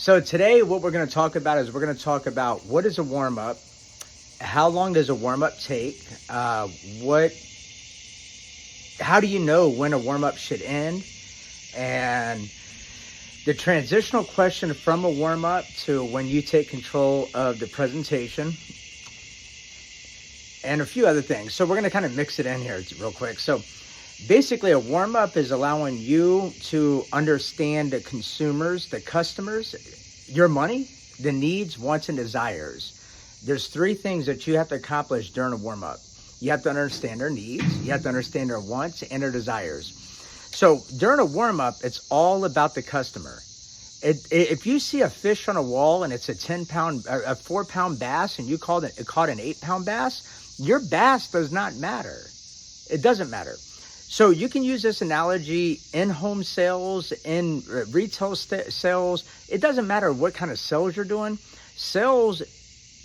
So today what we're going to talk about is we're going to talk about what is a warm-up, how long does a warm-up take, how do you know when a warm-up should end, and the transitional question from a warm-up to when you take control of the presentation, and a few other things. So we're going to kind of mix it in here real quick. So basically a warm-up is allowing you to understand the consumers, the customers, your money, the needs, wants, and desires. There's three things that you have to accomplish during a warm-up. You have to understand their needs, you have to understand their wants and their desires. So during a warm-up, it's all about the customer. If you see a fish on a wall and it's a 4-pound bass and you caught an 8-pound bass, your bass does not matter. It doesn't matter. So you can use this analogy in home sales, in retail sales. It doesn't matter what kind of sales you're doing. Sales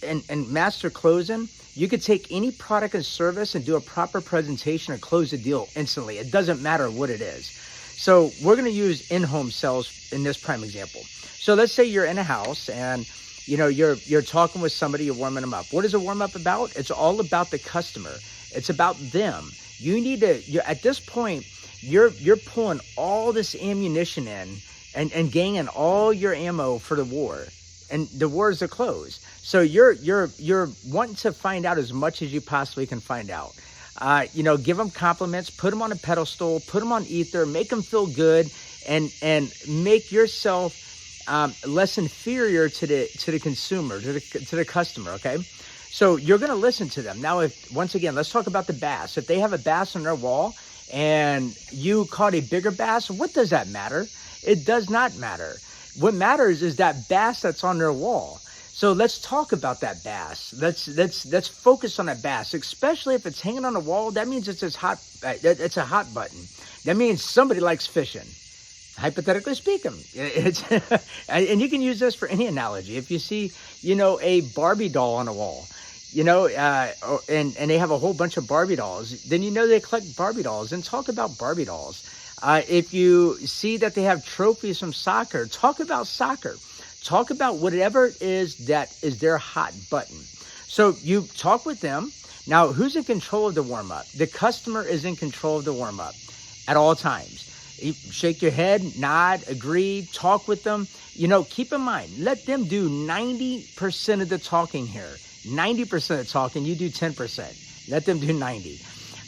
and master closing, you could take any product and service and do a proper presentation and close the deal instantly. It doesn't matter what it is. So we're going to use in-home sales in this prime example. So let's say you're in a house and you're talking with somebody, you're warming them up. What is a warm up about? It's all about the customer. It's about them. You need to, at this point, you're pulling all this ammunition in and gaining all your ammo for the war. And the war is to close. So you're wanting to find out as much as you possibly can find out. Give them compliments, put them on a pedestal, put them on ether, make them feel good, and make yourself less inferior to the consumer, to the customer. Okay, so you're going to listen to them. Now, once again, let's talk about the bass. If they have a bass on their wall and you caught a bigger bass, what does that matter? It does not matter. What matters is that bass that's on their wall. So let's talk about that bass. Let's focus on that bass, especially if it's hanging on the wall. That means it's a hot button. That means somebody likes fishing, hypothetically speaking. And you can use this for any analogy. If you see, a Barbie doll on a wall, and they have a whole bunch of Barbie dolls, then they collect Barbie dolls, and talk about Barbie dolls. If you see that they have trophies from soccer, talk about soccer. Talk about whatever it is that is their hot button. So you talk with them. Now, who's in control of the warm-up? The customer is in control of the warm-up at all times. You shake your head, nod, agree, talk with them. Keep in mind, let them do 90% of the talking here. 90% of the talking, you do 10%. Let them do 90.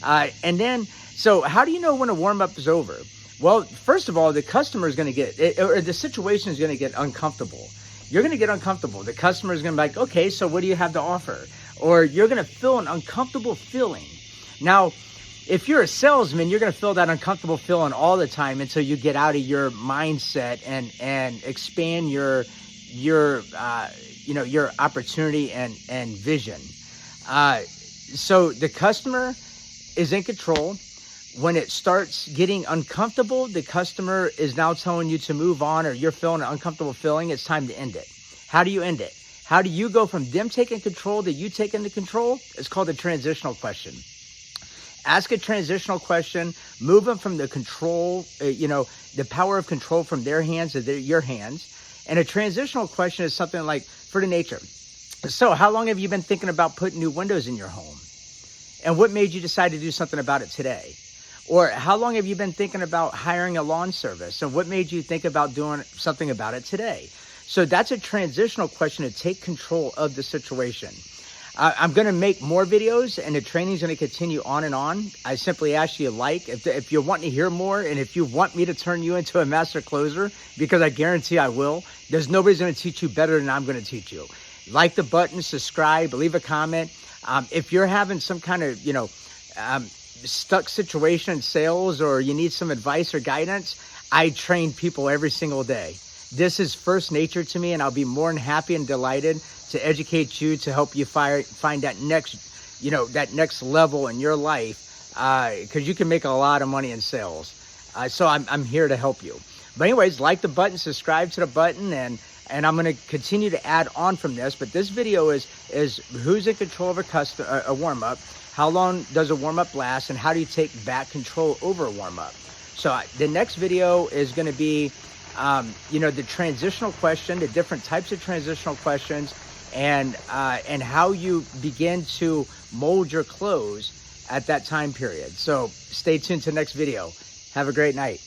And then, so how do you know when a warm-up is over? Well, first of all, the customer is going to get, or the situation is going to get uncomfortable. You're going to get uncomfortable. The customer is going to be like, okay, so what do you have to offer? Or you're going to feel an uncomfortable feeling. Now, if you're a salesman, you're going to feel that uncomfortable feeling all the time until you get out of your mindset and expand your opportunity and vision. So the customer is in control. When it starts getting uncomfortable, the customer is now telling you to move on, or you're feeling an uncomfortable feeling, it's time to end it. How do you end it? How do you go from them taking control to you taking the control? It's called a transitional question. Ask a transitional question, move them from the control, the power of control from their hands to your hands. And a transitional question is something like, for the nature. So how long have you been thinking about putting new windows in your home? And what made you decide to do something about it today? Or how long have you been thinking about hiring a lawn service? And what made you think about doing something about it today? So that's a transitional question to take control of the situation. I'm going to make more videos, and the training is going to continue on and on. I simply ask you if you want to hear more, and if you want me to turn you into a master closer, because I guarantee I will, there's nobody's going to teach you better than I'm going to teach you. Like the button, subscribe, leave a comment. If you're having some kind of, stuck situation in sales, or you need some advice or guidance, I train people every single day. This is first nature to me, and I'll be more than happy and delighted to educate you, to help you find that next level in your life, because you can make a lot of money in sales. So I'm here to help you. But anyways, like the button, subscribe to the button, and I'm going to continue to add on from this. But this video is who's in control of a warm-up, how long does a warm-up last, and how do you take back control over a warm-up. So the next video is going to be you know, the transitional question, the different types of transitional questions, and how you begin to mold your clothes at that time period. So stay tuned to the next video. Have a great night.